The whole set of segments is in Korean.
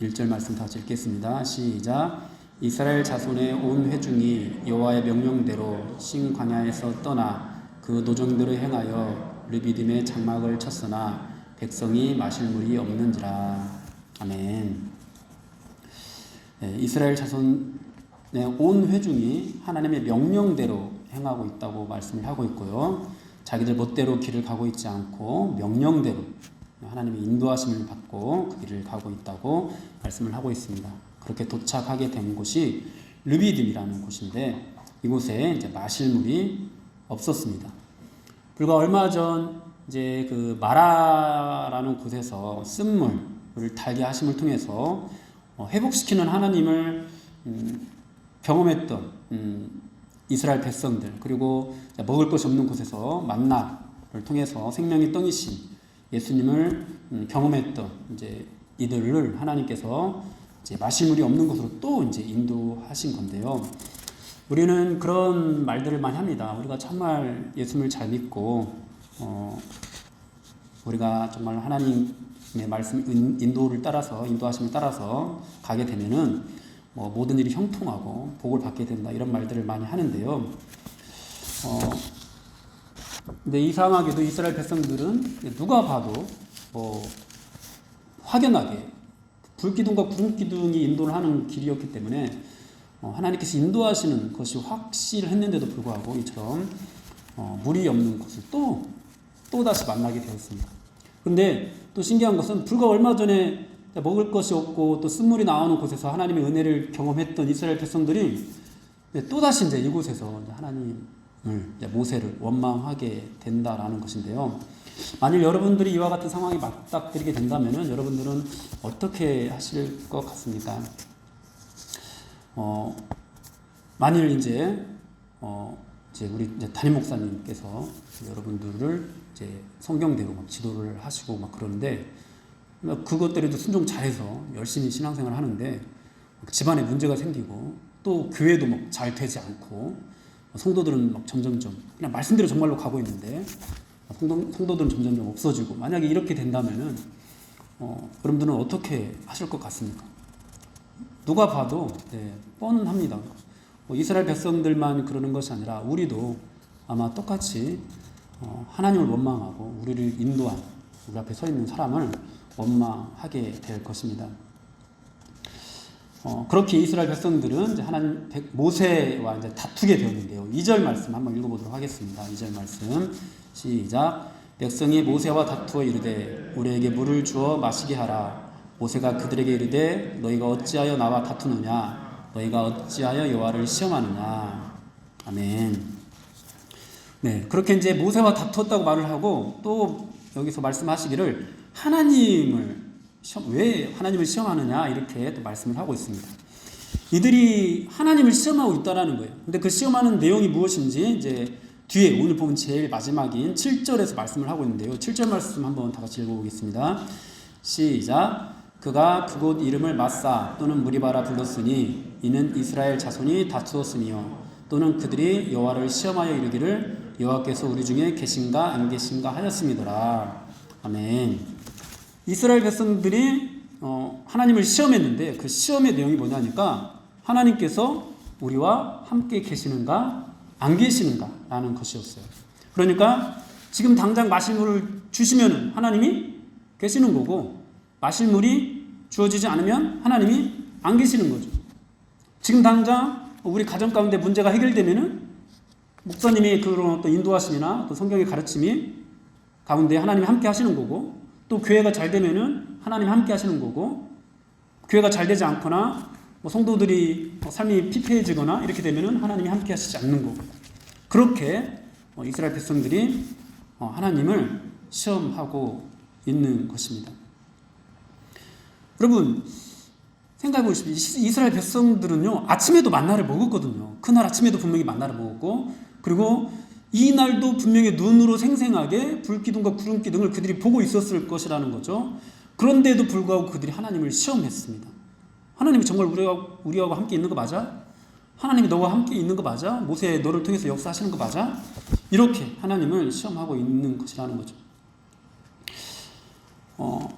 1절 말씀 다 읽겠습니다. 시작. 이스라엘 자손의 온 회중이 여호와의 명령대로 신 광야에서 떠나 그 노정대로 행하여 르비딤의 장막을 쳤으나 백성이 마실 물이 없는지라. 아멘. 네, 이스라엘 자손의 온 회중이 하나님의 명령대로 행하고 있다고 말씀을 하고 있고요. 자기들 멋대로 길을 가고 있지 않고 명령대로 하나님의 인도하심을 받고 그 길을 가고 있다고 말씀을 하고 있습니다. 그렇게 도착하게 된 곳이 르비딤이라는 곳인데 이곳에 이제 마실 물이 없었습니다. 불과 얼마 전 이제 그 마라라는 곳에서 쓴물을 달게 하심을 통해서 회복시키는 하나님을 경험했던 이스라엘 백성들, 그리고 먹을 것이 없는 곳에서 만나를 통해서 생명의 떡이신 예수님을 경험했던 이제 이들을 하나님께서 이제 마실 물이 없는 곳으로 또 이제 인도하신 건데요. 우리는 그런 말들을 많이 합니다. 우리가 정말 예수님을 잘 믿고 우리가 정말 하나님의 말씀 인도를 따라서 인도하심을 따라서 가게 되면은 모든 일이 형통하고 복을 받게 된다, 이런 말들을 많이 하는데요. 근데 이상하게도 이스라엘 백성들은 누가 봐도 확연하게 불기둥과 구름기둥이 인도를 하는 길이었기 때문에 하나님께서 인도하시는 것이 확실했는데도 불구하고 이처럼 물이 없는 곳을 또 다시 만나게 되었습니다. 그런데 또 신기한 것은 불과 얼마 전에 먹을 것이 없고 또 쓴물이 나오는 곳에서 하나님의 은혜를 경험했던 이스라엘 백성들이 또다시 이제 이곳에서 하나님을, 모세를 원망하게 된다라는 것인데요. 만일 여러분들이 이와 같은 상황에 맞닥뜨리게 된다면은 여러분들은 어떻게 하실 것 같습니까? 만일 이제 우리 담임 목사님께서 여러분들을 이제 성경대로 막 지도를 하시고 막 그러는데 그것들에도 순종 잘해서 열심히 신앙생활을 하는데 집안에 문제가 생기고 또 교회도 막 잘 되지 않고 성도들은 막 점점점 그냥 말씀대로 정말로 가고 있는데 성도들은 점점점 없어지고, 만약에 이렇게 된다면은 여러분들은 어떻게 하실 것 같습니까? 누가 봐도 뻔합니다. 이스라엘 백성들만 그러는 것이 아니라 우리도 아마 똑같이 하나님을 원망하고 우리를 인도한 우리 앞에 서 있는 사람을 원망하게 될 것입니다. 그렇게 이스라엘 백성들은 이제 하나님 모세와 이제 다투게 되었는데요. 2절 말씀 한번 읽어보도록 하겠습니다. 2절 말씀 시작. 백성이 모세와 다투어 이르되 우리에게 물을 주어 마시게 하라. 모세가 그들에게 이르되 너희가 어찌하여 나와 다투느냐? 너희가 어찌하여 여호와를 시험하느냐? 아멘. 네, 그렇게 이제 모세와 다투었다고 말을 하고 또 여기서 말씀하시기를 왜 하나님을 시험하느냐, 이렇게 또 말씀을 하고 있습니다. 이들이 하나님을 시험하고 있다라는 거예요. 근데 그 시험하는 내용이 무엇인지 이제 뒤에 오늘 보면 제일 마지막인 7절에서 말씀을 하고 있는데요. 7절 말씀 한번 다 같이 읽어보겠습니다. 시작. 그가 그곳 이름을 마사 또는 무리바라 불렀으니 이는 이스라엘 자손이 다투었으며 또는 그들이 여호와를 시험하여 이르기를 여호와께서 우리 중에 계신가 안 계신가 하였음이더라. 아멘. 이스라엘 백성들이 하나님을 시험했는데 그 시험의 내용이 뭐냐니까 하나님께서 우리와 함께 계시는가 안 계시는가 라는 것이었어요. 그러니까 지금 당장 마실 물을 주시면 하나님이 계시는 거고, 마실 물이 주어지지 않으면 하나님이 안 계시는 거죠. 지금 당장 우리 가정 가운데 문제가 해결되면은 목사님이 그런 어떤 인도하심이나 또 성경의 가르침이 가운데 하나님이 함께 하시는 거고, 또 교회가 잘 되면은 하나님이 함께 하시는 거고, 교회가 잘 되지 않거나 성도들이 삶이 피폐해지거나 이렇게 되면은 하나님이 함께 하시지 않는 거고, 그렇게 이스라엘 백성들이 하나님을 시험하고 있는 것입니다. 여러분 생각해 보십시오. 이스라엘 백성들은요 아침에도 만나를 먹었거든요. 그날 아침에도 분명히 만나를 먹었고, 그리고 이 날도 분명히 눈으로 생생하게 불기둥과 구름기둥을 그들이 보고 있었을 것이라는 거죠. 그런데도 불구하고 그들이 하나님을 시험했습니다. 하나님이 정말 우리하고 함께 있는 거 맞아? 하나님이 너와 함께 있는 거 맞아? 모세 너를 통해서 역사하시는 거 맞아? 이렇게 하나님을 시험하고 있는 것이라는 거죠.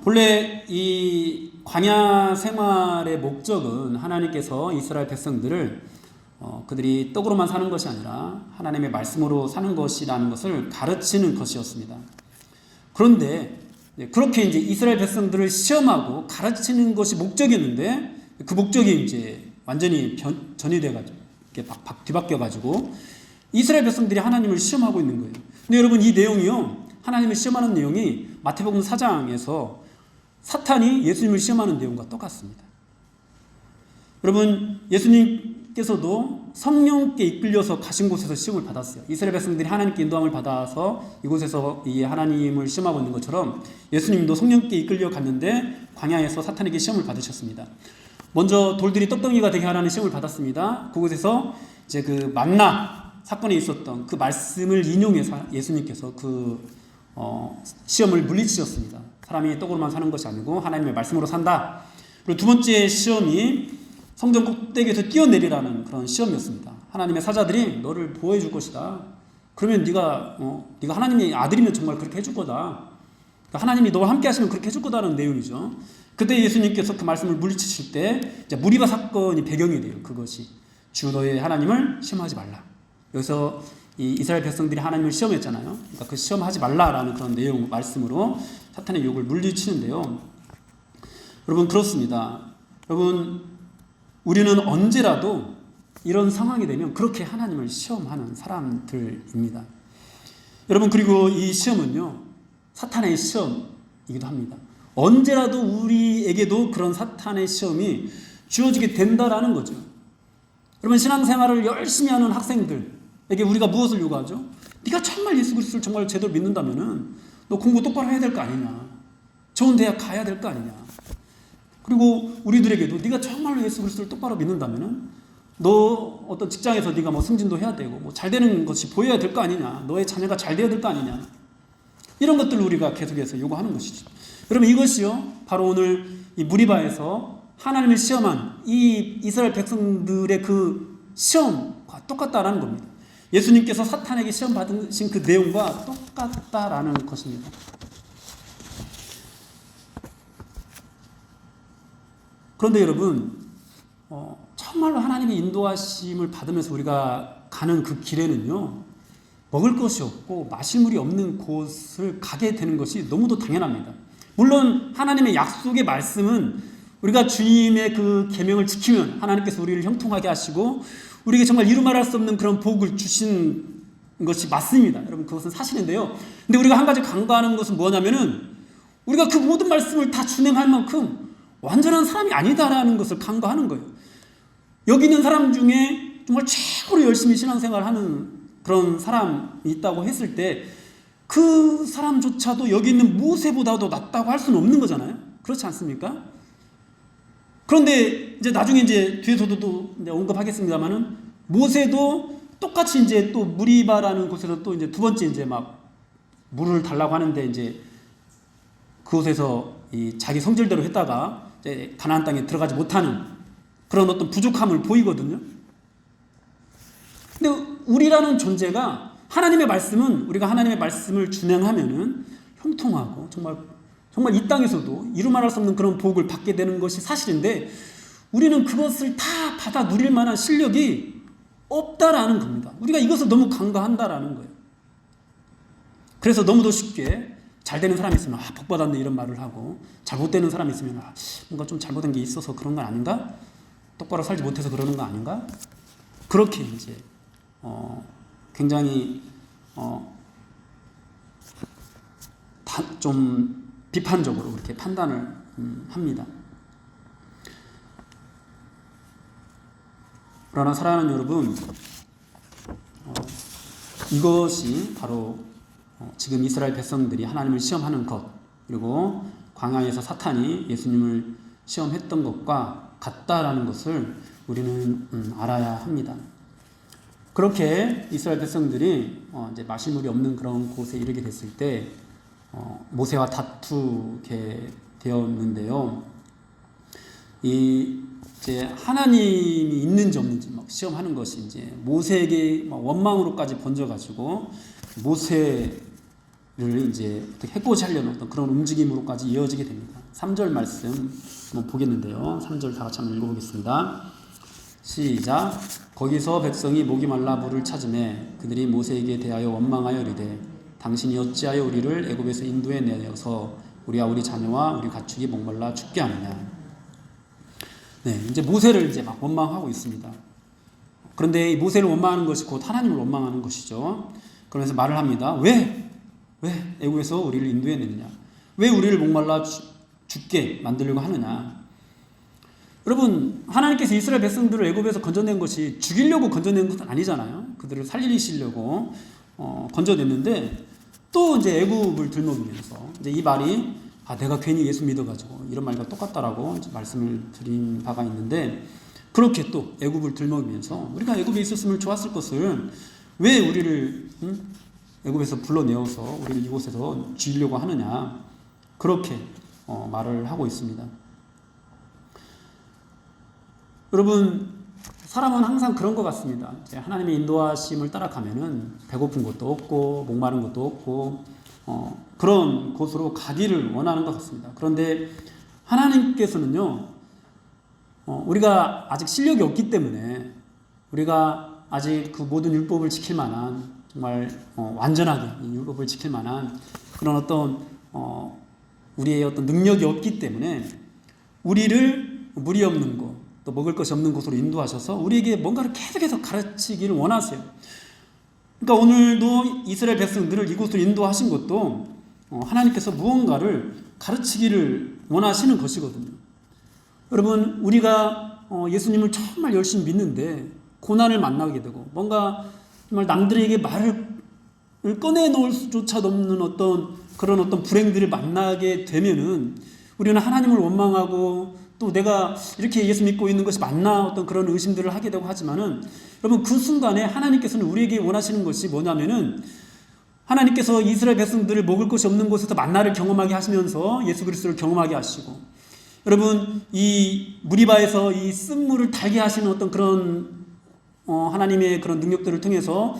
본래 이 광야 생활의 목적은 하나님께서 이스라엘 백성들을 그들이 떡으로만 사는 것이 아니라 하나님의 말씀으로 사는 것이라는 것을 가르치는 것이었습니다. 그런데 그렇게 이제 이스라엘 백성들을 시험하고 가르치는 것이 목적이었는데 그 목적이 이제 완전히 전이돼가지고 이렇게 뒤바뀌어가지고 이스라엘 백성들이 하나님을 시험하고 있는 거예요. 근데 여러분 이 내용이요, 하나님을 시험하는 내용이 마태복음 4장에서 사탄이 예수님을 시험하는 내용과 똑같습니다. 여러분 예수님께서도 성령께 이끌려서 가신 곳에서 시험을 받았어요. 이스라엘 백성들이 하나님께 인도함을 받아서 이곳에서 이 하나님을 시험하고 있는 것처럼 예수님도 성령께 이끌려 갔는데 광야에서 사탄에게 시험을 받으셨습니다. 먼저 돌들이 떡덩이가 되게 하라는 시험을 받았습니다. 그곳에서 이제 그 만나 사건에 있었던 그 말씀을 인용해서 예수님께서 그 시험을 물리치셨습니다. 사람이 떡으로만 사는 것이 아니고 하나님의 말씀으로 산다. 그리고 두 번째 시험이 성전 꼭대기에서 뛰어내리라는 그런 시험이었습니다. 하나님의 사자들이 너를 보호해 줄 것이다. 그러면 네가 하나님의 아들이면 정말 그렇게 해줄 거다. 하나님이 너와 함께 하시면 그렇게 해줄 거다라는 내용이죠. 그때 예수님께서 그 말씀을 물리치실 때 이제 무리바 사건이 배경이 돼요. 그것이 주 너의 하나님을 시험하지 말라. 여기서 이 이스라엘 백성들이 하나님을 시험했잖아요. 그러니까 그 시험하지 말라라는 그런 내용 말씀으로 사탄의 욕을 물리치는데요. 여러분 그렇습니다. 여러분 우리는 언제라도 이런 상황이 되면 그렇게 하나님을 시험하는 사람들입니다. 여러분 그리고 이 시험은요 사탄의 시험이기도 합니다. 언제라도 우리에게도 그런 사탄의 시험이 주어지게 된다라는 거죠. 여러분 신앙생활을 열심히 하는 학생들에게 우리가 무엇을 요구하죠? 네가 정말 예수 그리스도를 정말 제대로 믿는다면은 너 공부 똑바로 해야 될 거 아니냐, 좋은 대학 가야 될 거 아니냐. 그리고 우리들에게도 네가 정말로 예수 그리스도를 똑바로 믿는다면은 너 어떤 직장에서 네가 뭐 승진도 해야 되고 뭐 잘 되는 것이 보여야 될 거 아니냐, 너의 자녀가 잘 되어야 될 거 아니냐, 이런 것들을 우리가 계속해서 요구하는 것이죠. 여러분 이것이요 바로 오늘 이 무리바에서 하나님을 시험한 이 이스라엘 백성들의 그 시험과 똑같다라는 겁니다. 예수님께서 사탄에게 시험 받으신 그 내용과 똑같다라는 것입니다. 그런데 여러분 정말로 하나님의 인도하심을 받으면서 우리가 가는 그 길에는요 먹을 것이 없고 마실 물이 없는 곳을 가게 되는 것이 너무도 당연합니다. 물론 하나님의 약속의 말씀은 우리가 주님의 그 계명을 지키면 하나님께서 우리를 형통하게 하시고 우리에게 정말 이루 말할 수 없는 그런 복을 주신 것이 맞습니다. 여러분 그것은 사실인데요. 근데 우리가 한 가지 간과하는 것은 뭐냐면은 우리가 그 모든 말씀을 다 준행할 만큼 완전한 사람이 아니다라는 것을 간과하는 거예요. 여기 있는 사람 중에 정말 최고로 열심히 신앙생활하는 그런 사람이 있다고 했을 때 그 사람조차도 여기 있는 모세보다도 낫다고 할 수는 없는 거잖아요. 그렇지 않습니까? 그런데 이제 나중에 이제 뒤에서도 또 이제 언급하겠습니다만은 모세도 똑같이 이제 또 무리바라는 곳에서 또 이제 두 번째 이제 막 물을 달라고 하는데 이제 그곳에서 이 자기 성질대로 했다가 이제 가나안 땅에 들어가지 못하는 그런 어떤 부족함을 보이거든요. 근데 우리라는 존재가 하나님의 말씀은 우리가 하나님의 말씀을 준행하면은 형통하고 정말 이 땅에서도 이루 말할 수 없는 그런 복을 받게 되는 것이 사실인데 우리는 그것을 다 받아 누릴 만한 실력이 없다라는 겁니다. 우리가 이것을 너무 간과한다라는 거예요. 그래서 너무도 쉽게 잘 되는 사람이 있으면 복 받았네 이런 말을 하고 잘못되는 사람이 있으면 뭔가 좀 잘못된 게 있어서 그런 건 아닌가? 똑바로 살지 못해서 그러는 거 아닌가? 그렇게 이제 굉장히 좀 비판적으로 그렇게 판단을 합니다. 그러나 사랑하는 여러분, 이것이 바로 지금 이스라엘 백성들이 하나님을 시험하는 것, 그리고 광야에서 사탄이 예수님을 시험했던 것과 같다라는 것을 우리는 알아야 합니다. 그렇게 이스라엘 백성들이 이제 마실 물이 없는 그런 곳에 이르게 됐을 때 모세와 다투게 되었는데요. 이제 하나님이 있는지 없는지 막 시험하는 것이 이제 모세에게 원망으로까지 번져가지고 모세를 이제 어떻게 해코지 하려는 어떤 그런 움직임으로까지 이어지게 됩니다. 3절 말씀 한번 보겠는데요. 3절 다 같이 한번 읽어보겠습니다. 시작. 거기서 백성이 목이 말라 물을 찾으매 그들이 모세에게 대하여 원망하여 이르되 당신이 어찌하여 우리를 애굽에서 인도해 내어서 우리와 우리 자녀와 우리 가축이 목말라 죽게 하느냐. 네, 이제 모세를 이제 막 원망하고 있습니다. 그런데 이 모세를 원망하는 것이 곧 하나님을 원망하는 것이죠. 그러면서 말을 합니다. 왜 애굽에서 우리를 인도해 내느냐? 왜 우리를 목말라 죽게 만들려고 하느냐? 여러분, 하나님께서 이스라엘 백성들을 애굽에서 건져낸 것이 죽이려고 건져낸 것은 아니잖아요. 그들을 살리시려고 건져냈는데 또 이제 애굽을 들먹이면서 이제 이 말이 내가 괜히 예수 믿어가지고 이런 말과 똑같다라고 이제 말씀을 드린 바가 있는데 그렇게 또 애굽을 들먹이면서 우리가 애굽에 있었으면 좋았을 것을 왜 우리를 애굽에서 불러내어서 우리를 이곳에서 죽이려고 하느냐 그렇게 말을 하고 있습니다. 여러분, 사람은 항상 그런 것 같습니다. 하나님의 인도하심을 따라가면은 배고픈 것도 없고 목마른 것도 없고 그런 곳으로 가기를 원하는 것 같습니다. 그런데 하나님께서는요, 우리가 아직 실력이 없기 때문에 우리가 아직 그 모든 율법을 지킬 만한 정말 완전하게 이 율법을 지킬 만한 그런 어떤 우리의 어떤 능력이 없기 때문에 우리를 물이 없는 곳 또 먹을 것이 없는 곳으로 인도하셔서 우리에게 뭔가를 계속해서 가르치기를 원하세요. 그러니까 오늘도 이스라엘 백성들을 이곳으로 인도하신 것도 하나님께서 무언가를 가르치기를 원하시는 것이거든요. 여러분, 우리가 예수님을 정말 열심히 믿는데 고난을 만나게 되고 뭔가 정말 남들에게 말을 꺼내놓을 수조차 없는 그런 어떤 불행들을 만나게 되면은 우리는 하나님을 원망하고 또 내가 이렇게 예수 믿고 있는 것이 맞나 어떤 그런 의심들을 하게 되고 하지만은 여러분 그 순간에 하나님께서는 우리에게 원하시는 것이 뭐냐면은 하나님께서 이스라엘 백성들을 먹을 것이 없는 곳에서 만나를 경험하게 하시면서 예수 그리스도를 경험하게 하시고 여러분 이 무리바에서 이 쓴물을 달게 하시는 어떤 그런 하나님의 그런 능력들을 통해서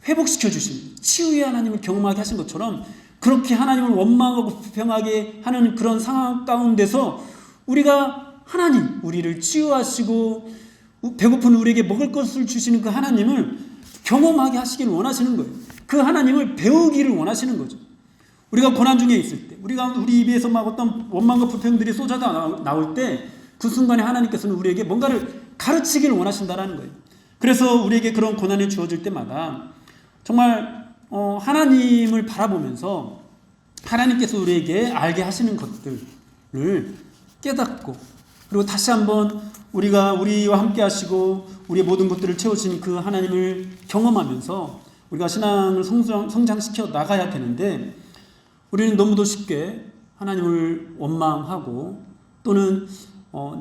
회복시켜 주신 치유의 하나님을 경험하게 하신 것처럼 그렇게 하나님을 원망하고 불평하게 하는 그런 상황 가운데서 우리가 하나님, 우리를 치유하시고 배고픈 우리에게 먹을 것을 주시는 그 하나님을 경험하게 하시기를 원하시는 거예요. 그 하나님을 배우기를 원하시는 거죠. 우리가 고난 중에 있을 때, 우리 입에서 막 어떤 원망과 불평들이 쏟아져 나올 때 그 순간에 하나님께서는 우리에게 뭔가를 가르치기를 원하신다라는 거예요. 그래서 우리에게 그런 고난이 주어질 때마다 정말 하나님을 바라보면서 하나님께서 우리에게 알게 하시는 것들을 깨닫고 그리고 다시 한번 우리와 함께 하시고 우리의 모든 것들을 채우신 그 하나님을 경험하면서 우리가 신앙을 성장시켜 나가야 되는데 우리는 너무도 쉽게 하나님을 원망하고 또는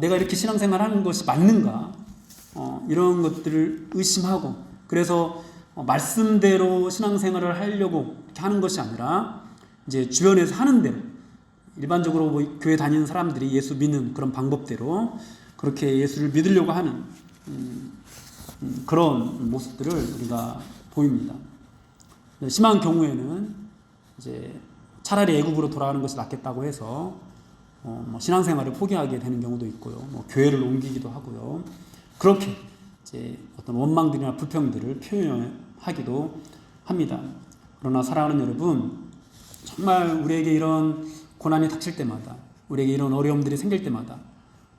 내가 이렇게 신앙생활하는 것이 맞는가 이런 것들을 의심하고 그래서 말씀대로 신앙생활을 하려고 이렇게 하는 것이 아니라 이제 주변에서 하는 대로 일반적으로 교회 다니는 사람들이 예수 믿는 그런 방법대로 그렇게 예수를 믿으려고 하는 그런 모습들을 우리가 보입니다. 심한 경우에는 이제 차라리 애굽으로 돌아가는 것이 낫겠다고 해서 신앙생활을 포기하게 되는 경우도 있고요. 교회를 옮기기도 하고요. 그렇게 이제 어떤 원망들이나 불평들을 표현하기도 합니다. 그러나 사랑하는 여러분, 정말 우리에게 이런 고난이 닥칠 때마다 우리에게 이런 어려움들이 생길 때마다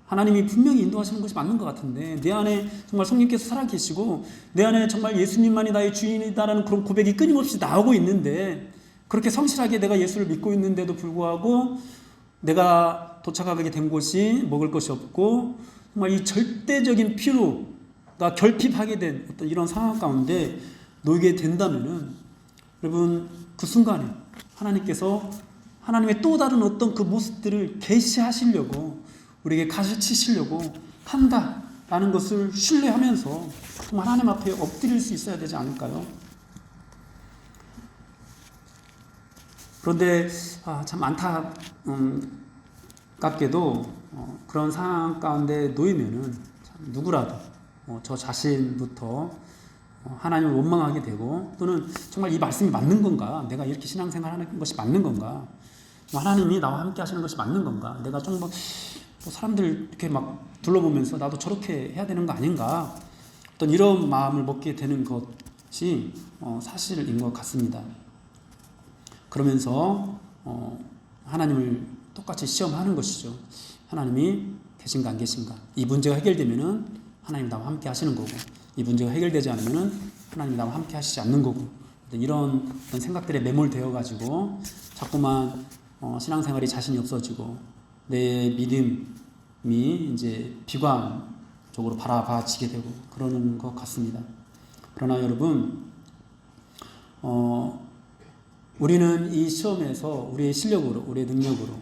하나님이 분명히 인도하시는 것이 맞는 것 같은데 내 안에 정말 성령께서 살아계시고 내 안에 정말 예수님만이 나의 주인이다라는 그런 고백이 끊임없이 나오고 있는데 그렇게 성실하게 내가 예수를 믿고 있는데도 불구하고 내가 도착하게 된 곳이 먹을 것이 없고 정말 이 절대적인 피로가 결핍하게 된 어떤 이런 상황 가운데 놓이게 된다면은 여러분 그 순간에 하나님께서 하나님의 또 다른 어떤 그 모습들을 계시하시려고 우리에게 가르치시려고 한다라는 것을 신뢰하면서 정말 하나님 앞에 엎드릴 수 있어야 되지 않을까요? 그런데 참 안타깝게도 그런 상황 가운데 놓이면은 누구라도 저 자신부터 하나님을 원망하게 되고 또는 정말 이 말씀이 맞는 건가? 내가 이렇게 신앙생활하는 것이 맞는 건가? 하나님이 나와 함께 하시는 것이 맞는 건가? 내가 좀 뭐 사람들 이렇게 막 둘러보면서 나도 저렇게 해야 되는 거 아닌가? 어떤 이런 마음을 먹게 되는 것이 사실인 것 같습니다. 그러면서 하나님을 똑같이 시험하는 것이죠. 하나님이 계신가 안 계신가? 이 문제가 해결되면은 하나님 나와 함께 하시는 거고, 이 문제가 해결되지 않으면은 하나님 나와 함께 하시지 않는 거고, 이런 생각들에 매몰되어 가지고 자꾸만 신앙생활이 자신이 없어지고 내 믿음이 이제 비관적으로 바라봐지게 되고 그러는 것 같습니다. 그러나 여러분, 우리는 이 시험에서 우리의 실력으로, 우리의 능력으로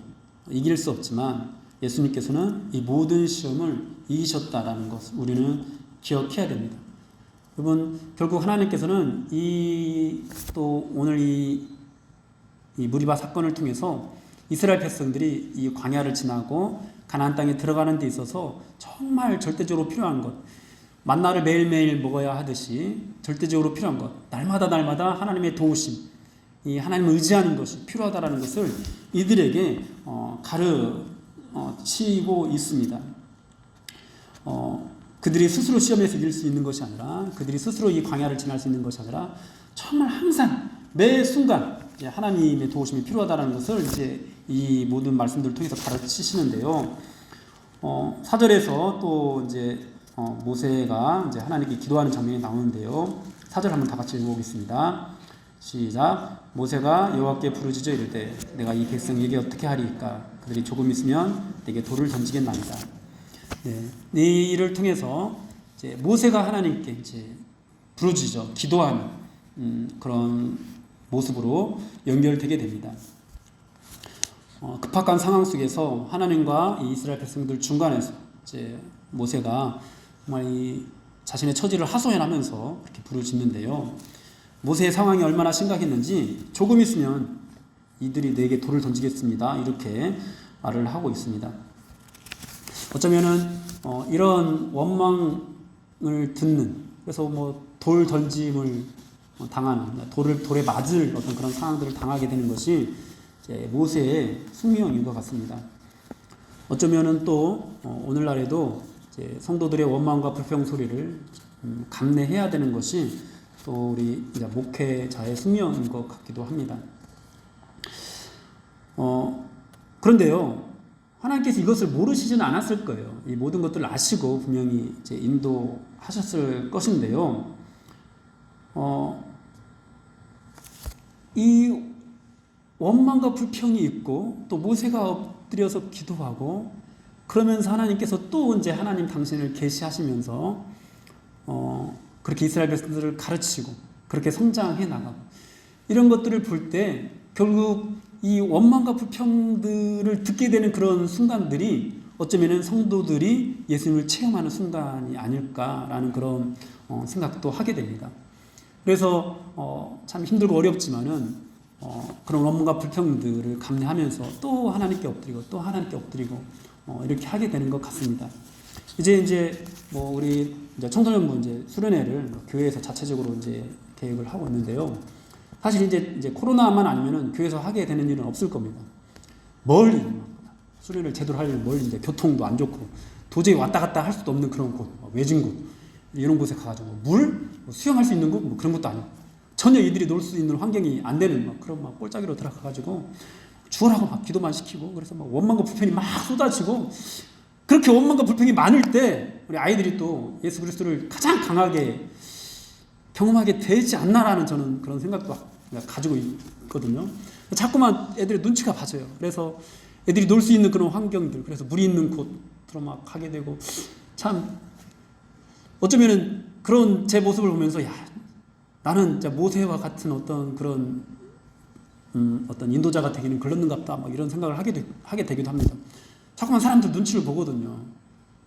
이길 수 없지만 예수님께서는 이 모든 시험을 이기셨다라는 것을 우리는 기억해야 됩니다. 여러분, 결국 하나님께서는 또 오늘 이 무리바 사건을 통해서 이스라엘 백성들이 이 광야를 지나고 가나안 땅에 들어가는 데 있어서 정말 절대적으로 필요한 것, 만나를 매일매일 먹어야 하듯이 절대적으로 필요한 것, 날마다 하나님의 도우심, 이 하나님을 의지하는 것이 필요하다라는 것을 이들에게 가르치고 있습니다. 그들이 스스로 시험에서 이길 수 있는 것이 아니라, 그들이 스스로 이 광야를 지날 수 있는 것이 아니라 정말 항상 매 순간 하나님의 도우심이 필요하다는 것을 이제 이 모든 말씀들을 통해서 가르치시는데요. 4절에서 또 이제 모세가 이제 하나님께 기도하는 장면이 나오는데요. 4절 한번 다 같이 읽어보겠습니다. 시작. 모세가 여호와께 부르짖어 이르되 내가 이 백성에게 어떻게 하리이까? 그들이 조금 있으면 내게 돌을 던지겠나이다. 이 일을 통해서 이제 모세가 하나님께 이제 부르짖어 기도하는 그런 모습으로 연결되게 됩니다. 급박한 상황 속에서 하나님과 이 이스라엘 백성들 중간에서 이제 모세가 정말 이 자신의 처지를 하소연하면서 그렇게 부르짖는데요. 모세의 상황이 얼마나 심각했는지 조금 있으면 이들이 내게 돌을 던지겠습니다. 이렇게 말을 하고 있습니다. 어쩌면은 이런 원망을 듣는, 그래서 뭐 돌 던짐을 당하는, 돌에 맞을 어떤 그런 상황들을 당하게 되는 것이 이제 모세의 숙명인 것 같습니다. 어쩌면은 또 오늘날에도 이제 성도들의 원망과 불평 소리를 감내해야 되는 것이 또 우리 이제 목회자의 숙명인 것 같기도 합니다. 그런데요, 하나님께서 이것을 모르시지는 않았을 거예요. 이 모든 것들을 아시고 분명히 이제 인도하셨을 것인데요. 이 원망과 불평이 있고 또 모세가 엎드려서 기도하고 그러면서 하나님께서 또 이제 하나님 당신을 계시하시면서 그렇게 이스라엘 백성들을 가르치고 그렇게 성장해 나가고 이런 것들을 볼 때 결국 이 원망과 불평들을 듣게 되는 그런 순간들이 어쩌면 성도들이 예수님을 체험하는 순간이 아닐까라는 그런 생각도 하게 됩니다. 그래서 참 힘들고 어렵지만은 그런 원망과 불평들을 감내하면서 또 하나님께 엎드리고 또 하나님께 엎드리고 이렇게 하게 되는 것 같습니다. 이제 뭐 우리 이제 청소년부 이제 수련회를 교회에서 자체적으로 이제 계획을 하고 있는데요. 사실 이제 코로나만 아니면은 교회에서 하게 되는 일은 없을 겁니다. 멀리 수련회를 제대로 하려면 멀리 이제 교통도 안 좋고 도저히 왔다 갔다 할 수도 없는 그런 곳, 외진 곳 이런 곳에 가가지고 수영할 수 있는 곳 뭐 그런 것도 아니고 전혀 이들이 놀 수 있는 환경이 안 되는 그런 꼴짜기로 들어가가지고 죽으라고 막 기도만 시키고 그래서 막 원망과 불평이 막 쏟아지고 그렇게 원망과 불평이 많을 때 우리 아이들이 또 예수 그리스도를 가장 강하게 경험하게 되지 않나라는 저는 그런 생각도 가지고 있거든요. 자꾸만 애들의 눈치가 봐져요. 그래서 애들이 놀 수 있는 그런 환경들, 그래서 물이 있는 곳으로 막 가게 되고 참 어쩌면은 그런 제 모습을 보면서 야 나는 진짜 모세와 같은 어떤 그런 어떤 인도자가 되기는 글렀는갑다 막 이런 생각을 하게 되기도 합니다. 자꾸만 사람들 눈치를 보거든요.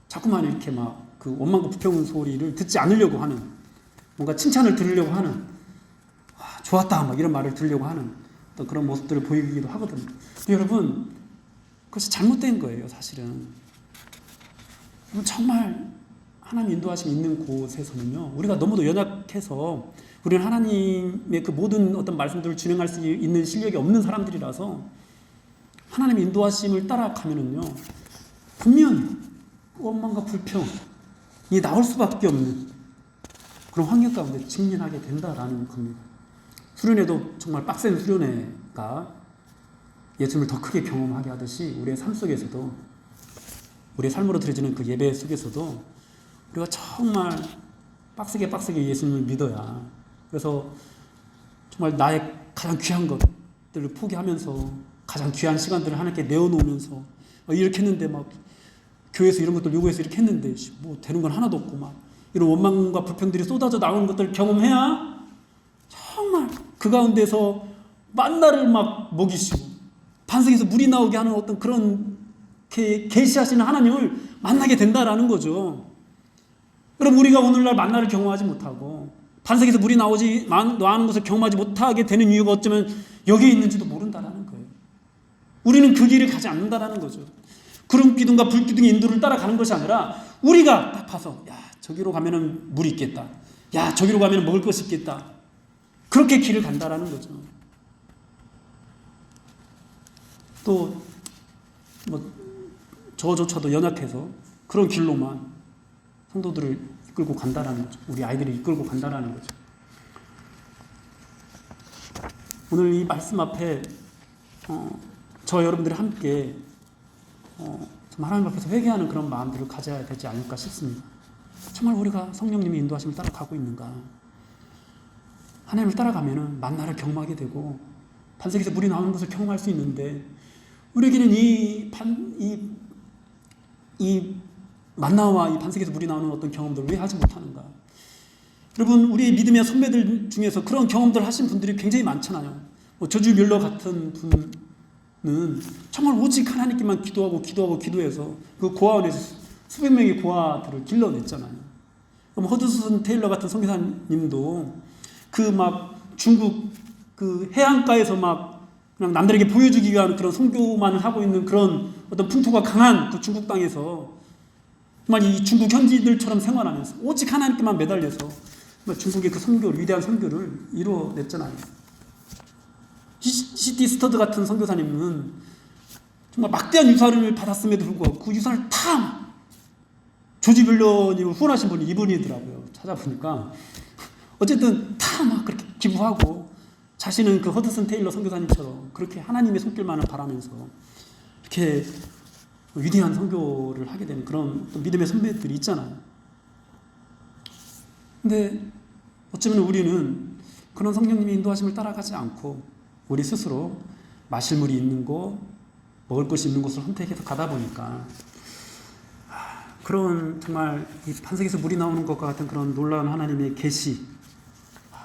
자꾸만 이렇게 막 그 원망과 불평 소리를 듣지 않으려고 하는, 뭔가 칭찬을 들으려고 하는, 좋았다 막 이런 말을 들으려고 하는 또 그런 모습들을 보이기도 하거든요. 여러분 그것이 잘못된 거예요. 사실은 정말 하나님 인도하심 있는 곳에서는요, 우리가 너무도 연약해서 우리는 하나님의 그 모든 어떤 말씀들을 진행할 수 있는 실력이 없는 사람들이라서 하나님의 인도하심을 따라가면은요, 분명히 원망과 불평이 나올 수밖에 없는 그런 환경 가운데 직면하게 된다라는 겁니다. 수련회도 정말 빡센 수련회가 예수님을 더 크게 경험하게 하듯이 우리의 삶 속에서도, 우리의 삶으로 드려지는 그 예배 속에서도 우리가 정말 빡세게 예수님을 믿어야, 그래서 정말 나의 가장 귀한 것들을 포기하면서 가장 귀한 시간들을 하나님께 내어놓으면서 이렇게 했는데 막 교회에서 이런 것들 요구해서 이렇게 했는데 뭐 되는 건 하나도 없고 막 이런 원망과 불평들이 쏟아져 나오는 것들을 경험해야 정말 그 가운데서 만나를 막 먹이시고 반석에서 물이 나오게 하는 어떤 그런 계시하시는 하나님을 만나게 된다라는 거죠. 그럼 우리가 오늘날 만나를 경험하지 못하고 반석에서 물이 나오는 것을 경험하지 못하게 되는 이유가 어쩌면 여기에 있는지도 모른다라는 거예요. 우리는 그 길을 가지 않는다라는 거죠. 구름 기둥과 불 기둥의 인도를 따라가는 것이 아니라 우리가 딱 봐서 야 저기로 가면은 물이 있겠다. 야 저기로 가면은 먹을 것이 있겠다. 그렇게 길을 간다라는 거죠. 또 뭐 저조차도 연약해서 그런 길로만 성도들을 이끌고 간다라는 거죠. 우리 아이들을 이끌고 간다라는 거죠. 오늘 이 말씀 앞에 저 여러분들이 함께 정말 하나님 앞에서 회개하는 그런 마음들을 가져야 되지 않을까 싶습니다. 정말 우리가 성령님의 인도하심을 따라가고 있는가? 하나님을 따라가면은 만나를 경험하게 되고 반석에서 물이 나오는 것을 경험할 수 있는데 우리에게는 이 만나와 이 반석에서 물이 나오는 어떤 경험들을 왜 하지 못하는가? 여러분, 우리의 믿음의 선배들 중에서 그런 경험들을 하신 분들이 굉장히 많잖아요. 조지 뮬러 같은 분은 정말 오직 하나님께만 기도해서 그 고아원에서 수백 명의 고아들을 길러냈잖아요. 그럼 허드슨 테일러 같은 선교사님도 그 막 중국 그 해안가에서 막 그냥 남들에게 보여주기 위한 그런 선교만을 하고 있는 그런 어떤 풍토가 강한 그 중국 땅에서 정말 이 중국 현지들처럼 생활하면서 오직 하나님께만 매달려서 정말 중국의 그 선교를, 위대한 선교를 이루어냈잖아요. C.T. 스터드 같은 선교사님은 정말 막대한 유산을 받았음에도 불구하고 그 유산을 다 조지 뮬러님을 후원하신 분이 이분이더라고요. 찾아보니까 어쨌든 다 막 그렇게 기부하고 자신은 그 허드슨 테일러 선교사님처럼 그렇게 하나님의 손길만을 바라면서 이렇게 위대한 선교를 하게 되는 그런 또 믿음의 선배들이 있잖아요. 근데 어쩌면 우리는 그런 성령님의 인도하심을 따라가지 않고 우리 스스로 마실 물이 있는 곳, 먹을 것이 있는 곳을 선택해서 가다 보니까 그런 정말 이 반석에서 물이 나오는 것과 같은 그런 놀라운 하나님의 계시,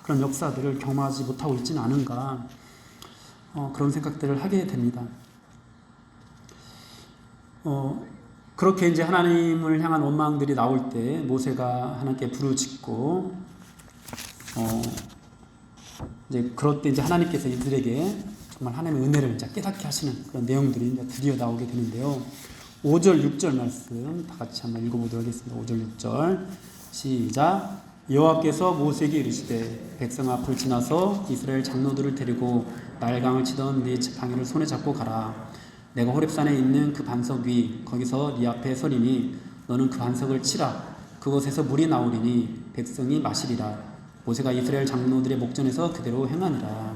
그런 역사들을 경험하지 못하고 있지는 않은가, 그런 생각들을 하게 됩니다. 그렇게 이제 하나님을 향한 원망들이 나올 때 모세가 하나님께 부르짖고 이제 그럴 때 이제 하나님께서 이들에게 정말 하나님의 은혜를 이제 깨닫게 하시는 그런 내용들이 이제 드디어 나오게 되는데요. 5절, 6절 말씀 다 같이 한번 읽어보도록 하겠습니다. 5절, 6절 시작. 여호와께서 모세에게 이르시되 백성 앞을 지나서 이스라엘 장로들을 데리고 나일강을 치던 네 지팡이를 손에 잡고 가라. 내가 호렙산에 있는 그 반석 위 거기서 네 앞에 서리니 너는 그 반석을 치라. 그곳에서 물이 나오리니 백성이 마시리라. 모세가 이스라엘 장로들의 목전에서 그대로 행하니라.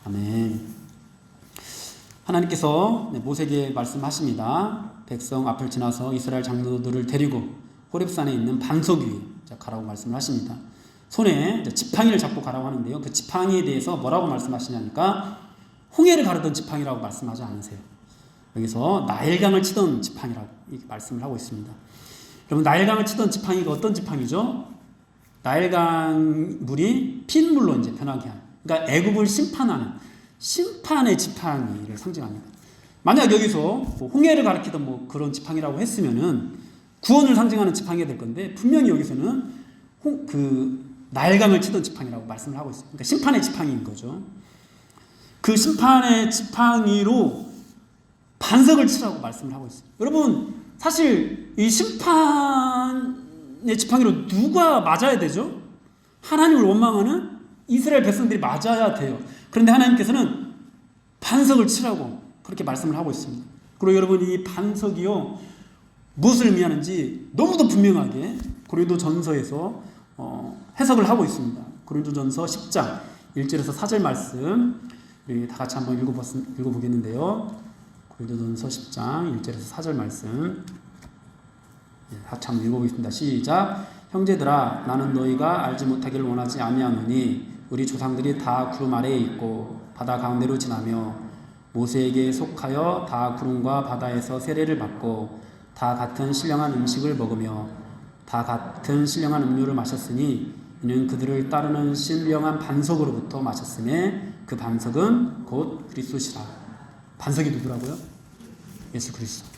아멘. 하나님께서 모세에게 말씀하십니다. 백성 앞을 지나서 이스라엘 장로들을 데리고 호렙산에 있는 반석 위에 가라고 말씀을 하십니다. 손에 지팡이를 잡고 가라고 하는데요. 그 지팡이에 대해서 뭐라고 말씀하시냐니까 홍해를 가르던 지팡이라고 말씀하지 않으세요. 여기서 나일강을 치던 지팡이라고 이렇게 말씀을 하고 있습니다. 여러분, 나일강을 치던 지팡이가 어떤 지팡이죠? 나일강 물이 핏물로 이제 변하게 하는, 그러니까 애굽을 심판하는 심판의 지팡이를 상징합니다. 만약 여기서 뭐 홍해를 가리키던 뭐 그런 지팡이라고 했으면은 구원을 상징하는 지팡이가 될 건데 분명히 여기서는 그 나일강을 치던 지팡이라고 말씀을 하고 있어요. 그러니까 심판의 지팡이인 거죠. 그 심판의 지팡이로 반석을 치라고 말씀을 하고 있어요. 여러분, 사실 이 심판의 지팡이로 누가 맞아야 되죠? 하나님을 원망하는 이스라엘 백성들이 맞아야 돼요. 그런데 하나님께서는 반석을 치라고 그렇게 말씀을 하고 있습니다. 그리고 여러분, 이 반석이요, 무엇을 의미하는지 너무도 분명하게 고린도전서에서 해석을 하고 있습니다. 고린도전서 10장 1절에서 4절 말씀 우리 다 같이 한번 읽어보겠는데요. 고린도전서 10장 1절에서 4절 말씀 다 같이 한번 읽어보겠습니다. 시작. 형제들아, 나는 너희가 알지 못하기를 원하지 아니하노니 우리 조상들이 다 구름 아래에 있고 바다 가운데로 지나며 모세에게 속하여 다 구름과 바다에서 세례를 받고 다 같은 신령한 음식을 먹으며 다 같은 신령한 음료를 마셨으니 이는 그들을 따르는 신령한 반석으로부터 마셨음에 그 반석은 곧 그리스도시라. 반석이 누구라고요? 예수 그리스도.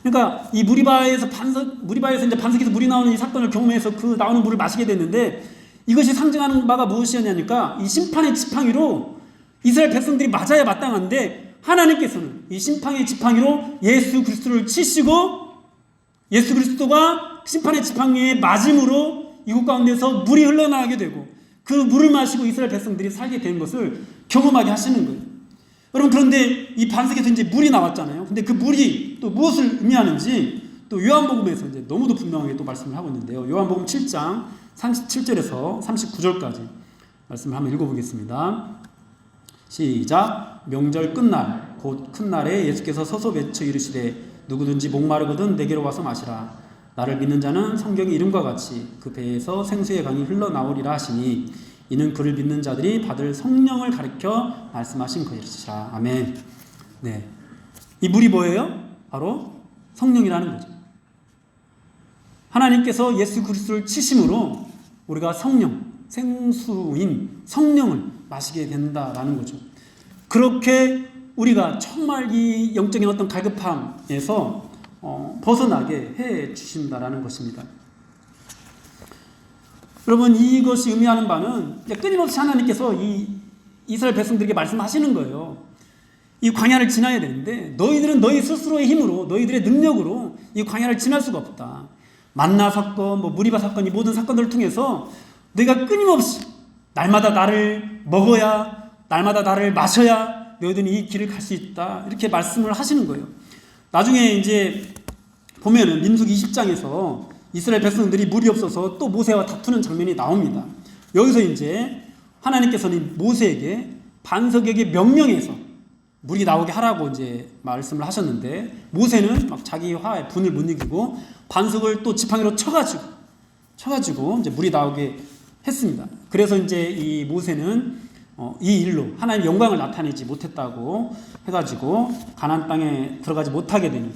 그러니까 이 무리바에서 이제 반석에서 물이 나오는 이 사건을 경험해서 그 나오는 물을 마시게 됐는데, 이것이 상징하는 바가 무엇이었냐니까 이 심판의 지팡이로 이스라엘 백성들이 맞아야 마땅한데, 하나님께서는 이 심판의 지팡이로 예수 그리스도를 치시고 예수 그리스도가 심판의 지팡이에 맞음으로 이곳 가운데서 물이 흘러나가게 되고 그 물을 마시고 이스라엘 백성들이 살게 된 것을 경험하게 하시는 거예요. 여러분, 그런데 이 반석에서 이제 물이 나왔잖아요. 근데 그 물이 또 무엇을 의미하는지 또 요한복음에서 이제 너무도 분명하게 또 말씀을 하고 있는데요. 요한복음 7장 37절에서 39절까지 말씀을 한번 읽어보겠습니다. 시작. 명절 끝날 곧 큰 날에 예수께서 서서 외쳐 이르시되 누구든지 목마르거든 내게로 와서 마시라. 나를 믿는 자는 성경의 이름과 같이 그 배에서 생수의 강이 흘러나오리라 하시니 이는 그를 믿는 자들이 받을 성령을 가리켜 말씀하신 것이라. 아멘. 네, 이 물이 뭐예요? 바로 성령이라는 거죠. 하나님께서 예수 그리스도를 치심으로 우리가 성령, 생수인 성령을 마시게 된다라는 거죠. 그렇게 우리가 정말 이 영적인 어떤 갈급함에서 벗어나게 해 주신다라는 것입니다. 여러분, 이것이 의미하는 바는 끊임없이 하나님께서 이 이스라엘 백성들에게 말씀하시는 거예요. 이 광야를 지나야 되는데 너희들은 너희 스스로의 힘으로, 너희들의 능력으로 이 광야를 지날 수가 없다. 만나 사건, 무리바 사건, 이 모든 사건들을 통해서 너희가 끊임없이 날마다 나를 먹어야, 날마다 나를 마셔야 너희들은 이 길을 갈 수 있다. 이렇게 말씀을 하시는 거예요. 나중에 이제 보면은 민수기 20장에서 이스라엘 백성들이 물이 없어서 또 모세와 다투는 장면이 나옵니다. 여기서 이제 하나님께서는 모세에게 반석에게 명령해서 물이 나오게 하라고 이제 말씀을 하셨는데, 모세는 막 자기 화에 분을 못 이기고 반석을 또 지팡이로 쳐가지고 이제 물이 나오게 했습니다. 그래서 이제 이 모세는 이 일로 하나님의 영광을 나타내지 못했다고 해가지고 가나안 땅에 들어가지 못하게 되는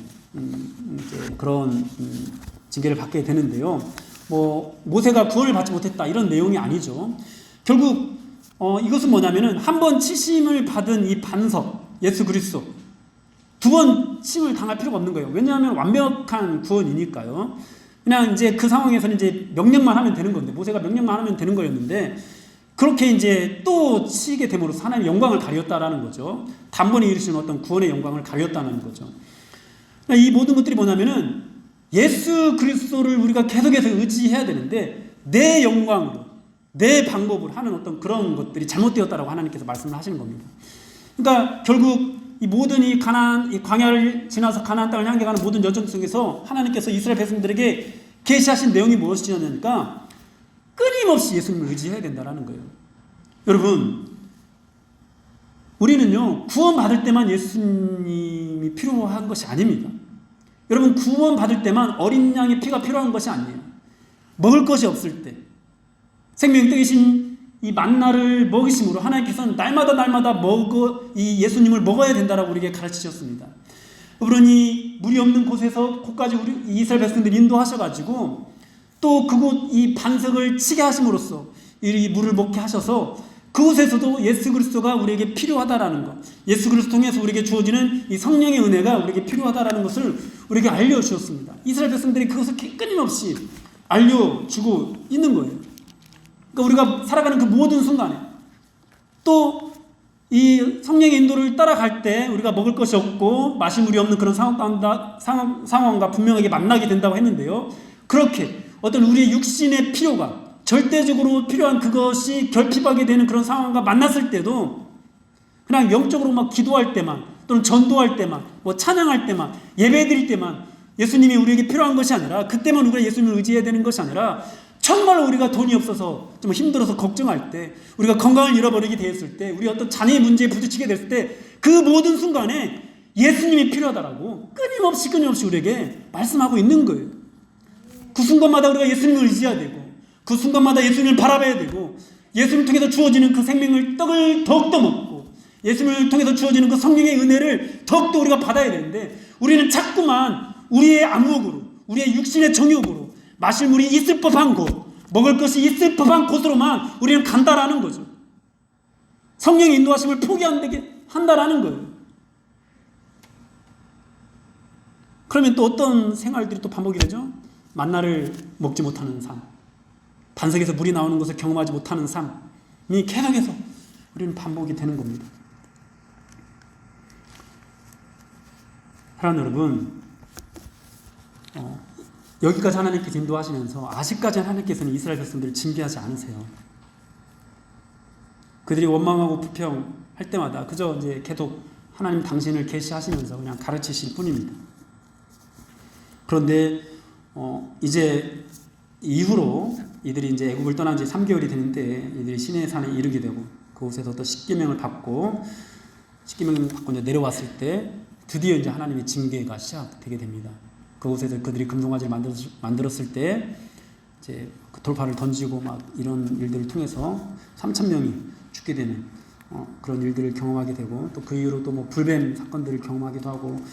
이제 그런 징계를 받게 되는데요. 모세가 구원을 받지 못했다 이런 내용이 아니죠. 결국 이것은 뭐냐면은 한 번 치심을 받은 이 반석 예수 그리스도 두 번 치심을 당할 필요가 없는 거예요. 왜냐하면 완벽한 구원이니까요. 그냥 이제 그 상황에서는 이제 명령만 하면 되는 건데, 모세가 명령만 하면 되는 거였는데, 그렇게 이제 또 치게 됨으로써 하나님의 영광을 가렸다라는 거죠. 단번에 이루시는 어떤 구원의 영광을 가렸다는 거죠. 이 모든 것들이 뭐냐면은 예수 그리스도를 우리가 계속해서 의지해야 되는데 내 영광으로, 내 방법으로 하는 어떤 그런 것들이 잘못되었다라고 하나님께서 말씀을 하시는 겁니다. 그러니까 결국 이 모든 이 광야를 지나서 가나안 땅을 향해 가는 모든 여정 속에서 하나님께서 이스라엘 백성들에게 계시하신 내용이 무엇이냐니까 끊임없이 예수님을 의지해야 된다는 거예요. 여러분, 우리는요 구원받을 때만 예수님이 필요한 것이 아닙니다. 여러분, 구원받을 때만 어린 양의 피가 필요한 것이 아니에요. 먹을 것이 없을 때 생명의 떡이신 이 만나를 먹이심으로 하나님께서는 날마다 이 예수님을 먹어야 된다라고 우리에게 가르치셨습니다. 그러니 물이 없는 곳에서 곳까지 우리 이스라엘 백성들이 인도하셔가지고 또 그곳 이 반석을 치게 하심으로써 이 물을 먹게 하셔서 그곳에서도 예수 그리스도가 우리에게 필요하다라는 것, 예수 그리스도 통해서 우리에게 주어지는 이 성령의 은혜가 우리에게 필요하다라는 것을 우리에게 알려주셨습니다. 이스라엘 백성들이 그것을 끊임없이 알려주고 있는 거예요. 그러니까 우리가 살아가는 그 모든 순간에 또 이 성령의 인도를 따라갈 때 우리가 먹을 것이 없고 마실 물이 없는 그런 상황과 분명하게 만나게 된다고 했는데요. 그렇게 어떤 우리의 육신의 필요가 절대적으로 필요한 그것이 결핍하게 되는 그런 상황과 만났을 때도 그냥 영적으로 막 기도할 때만 또는 전도할 때만 뭐 찬양할 때만 예배 드릴 때만 예수님이 우리에게 필요한 것이 아니라 그때만 우리가 예수님을 의지해야 되는 것이 아니라 정말로 우리가 돈이 없어서 좀 힘들어서 걱정할 때 우리가 건강을 잃어버리게 되었을 때 우리 어떤 자녀의 문제에 부딪히게 됐을 때 그 모든 순간에 예수님이 필요하다라고 끊임없이 우리에게 말씀하고 있는 거예요. 그 순간마다 우리가 예수님을 의지해야 되고 그 순간마다 예수님을 바라봐야 되고 예수님을 통해서 주어지는 그 생명을 떡을 더욱더 먹고 예수님을 통해서 주어지는 그 성령의 은혜를 더욱더 우리가 받아야 되는데 우리는 자꾸만 우리의 안목으로 우리의 육신의 정욕으로 마실 물이 있을 법한 곳 먹을 것이 있을 법한 곳으로만 우리는 간다라는 거죠. 성령의 인도하심을 포기한다게 한다라는 거예요. 그러면 또 어떤 생활들이 또 반복이 되죠? 만나를 먹지 못하는 삶, 반석에서 물이 나오는 것을 경험하지 못하는 삶이 계속해서 우리는 반복이 되는 겁니다. 사랑하는 여러분, 여기까지 하나님께서 인도하시면서 아직까지 하나님께서는 이스라엘 백성들을 징계하지 않으세요. 그들이 원망하고 불평할 때마다 그저 이제 계속 하나님 당신을 계시하시면서 그냥 가르치실 뿐입니다. 그런데 이제 이후로 이들이 이제 애굽을 떠난 지 3개월이 되는데 이들이 시내 산에 이르게 되고 그곳에서 또 십계명을 받고 이제 내려왔을 때 드디어 이제 하나님의 징계가 시작되게 됩니다. 그곳에서 그들이 금송아지를 만들었을 때 이제 그 돌파를 던지고 막 이런 일들을 통해서 3,000명이 죽게 되는 그런 일들을 경험하게 되고 또 그 이후로 또 뭐 불뱀 사건들을 경험하기도 하고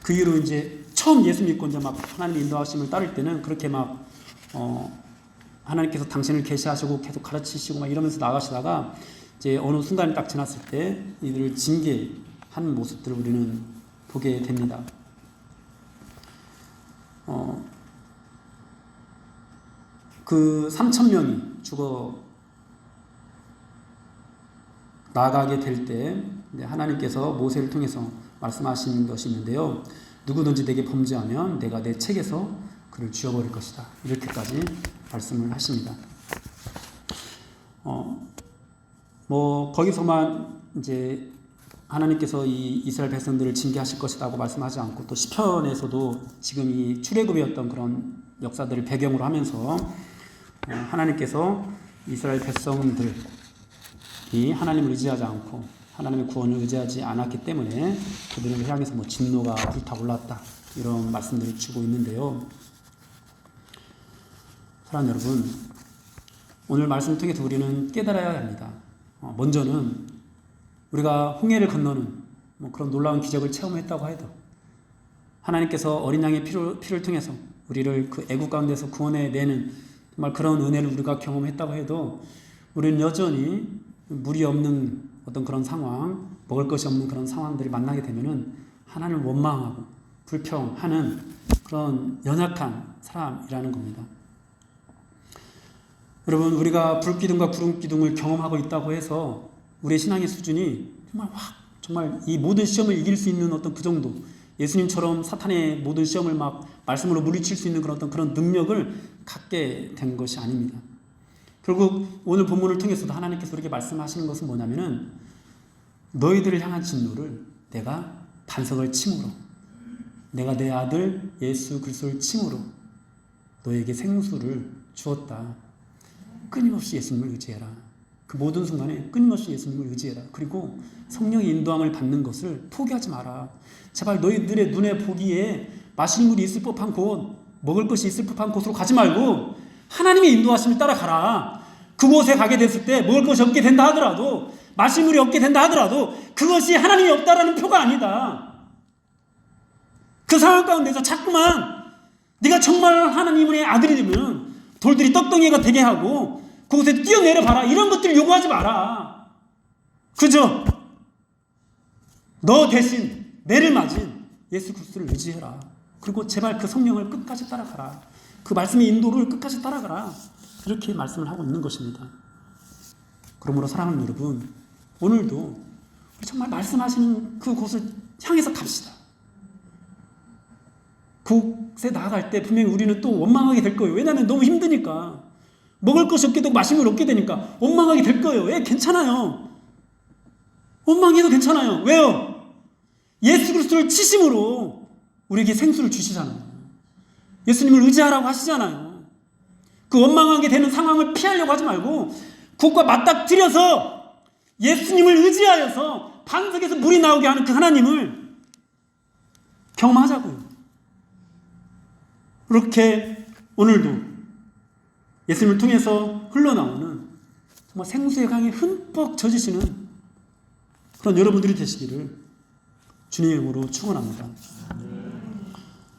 그 이후로 이제 처음 예수 믿고 이제 막 하나님의 인도하심을 따를 때는 그렇게 막 하나님께서 당신을 계시하시고 계속 가르치시고 막 이러면서 나가시다가 이제 어느 순간이 딱 지났을 때 이들을 징계하는 모습들을 우리는 보게 됩니다. 그 3,000명이 죽어 나가게 될 때 하나님께서 모세를 통해서 말씀하신 것이 있는데요. 누구든지 내게 범죄하면 내가 내 책에서 그를 지워버릴 것이다. 이렇게까지 말씀을 하십니다. 뭐 거기서만 이제 하나님께서 이 이스라엘 백성들을 징계하실 것이라고 말씀하지 않고 또 시편에서도 지금 이 출애굽이었던 그런 역사들을 배경으로 하면서 하나님께서 이스라엘 백성들이 하나님을 의지하지 않고 하나님의 구원을 의지하지 않았기 때문에 그들을 향해서 뭐 진노가 불타올랐다 이런 말씀들을 주고 있는데요. 사랑하는 여러분, 오늘 말씀을 통해서 우리는 깨달아야 합니다. 먼저는 우리가 홍해를 건너는 뭐 그런 놀라운 기적을 체험했다고 해도 하나님께서 어린 양의 피를 통해서 우리를 그 애국 가운데서 구원해내는 정말 그런 은혜를 우리가 경험했다고 해도 우리는 여전히 물이 없는 어떤 그런 상황, 먹을 것이 없는 그런 상황들을 만나게 되면은 하나님을 원망하고 불평하는 그런 연약한 사람이라는 겁니다. 여러분, 우리가 불기둥과 구름기둥을 경험하고 있다고 해서 우리의 신앙의 수준이 정말 이 모든 시험을 이길 수 있는 어떤 그 정도, 예수님처럼 사탄의 모든 시험을 막 말씀으로 물리칠 수 있는 그런 능력을 갖게 된 것이 아닙니다. 결국 오늘 본문을 통해서도 하나님께서 우리에게 말씀하시는 것은 뭐냐면은 너희들을 향한 진노를 내가 반석을 침으로, 내가 내 아들 예수 그리스도를 침으로 너에게 생수를 주었다. 끊임없이 예수님을 의지해라. 그 모든 순간에 끊임없이 예수님을 의지해라. 그리고 성령의 인도함을 받는 것을 포기하지 마라. 제발 너희들의 눈에 보기에 마실 물이 있을 법한 곳, 먹을 것이 있을 법한 곳으로 가지 말고 하나님의 인도하심을 따라가라. 그곳에 가게 됐을 때 먹을 것이 없게 된다 하더라도, 마실 물이 없게 된다 하더라도 그것이 하나님이 없다라는 표가 아니다. 그 상황 가운데서 자꾸만 네가 정말 하나님의 아들이 되면 돌들이 떡덩이가 되게 하고 그곳에 뛰어내려 봐라, 이런 것들을 요구하지 마라. 그죠? 너 대신 매를 맞은 예수 그리스도를 의지해라. 그리고 제발 그 성령을 끝까지 따라가라. 그 말씀의 인도를 끝까지 따라가라. 이렇게 말씀을 하고 있는 것입니다. 그러므로 사랑하는 여러분, 오늘도 우리 정말 말씀하시는 그곳을 향해서 갑시다. 그곳에 나아갈 때 분명히 우리는 또 원망하게 될 거예요. 왜냐하면 너무 힘드니까. 먹을 것이 없게 되고 마실 걸 없게 되니까 원망하게 될 거예요. 왜? 괜찮아요. 원망해도 괜찮아요. 왜요? 예수 그리스도를 치심으로 우리에게 생수를 주시잖아요. 예수님을 의지하라고 하시잖아요. 그 원망하게 되는 상황을 피하려고 하지 말고 그것과 맞닥뜨려서 예수님을 의지하여서 반석에서 물이 나오게 하는 그 하나님을 경험하자고요. 그렇게 오늘도 예수님을 통해서 흘러나오는 정말 생수의 강에 흠뻑 젖으시는 그런 여러분들이 되시기를 주님의 이름으로 축원합니다.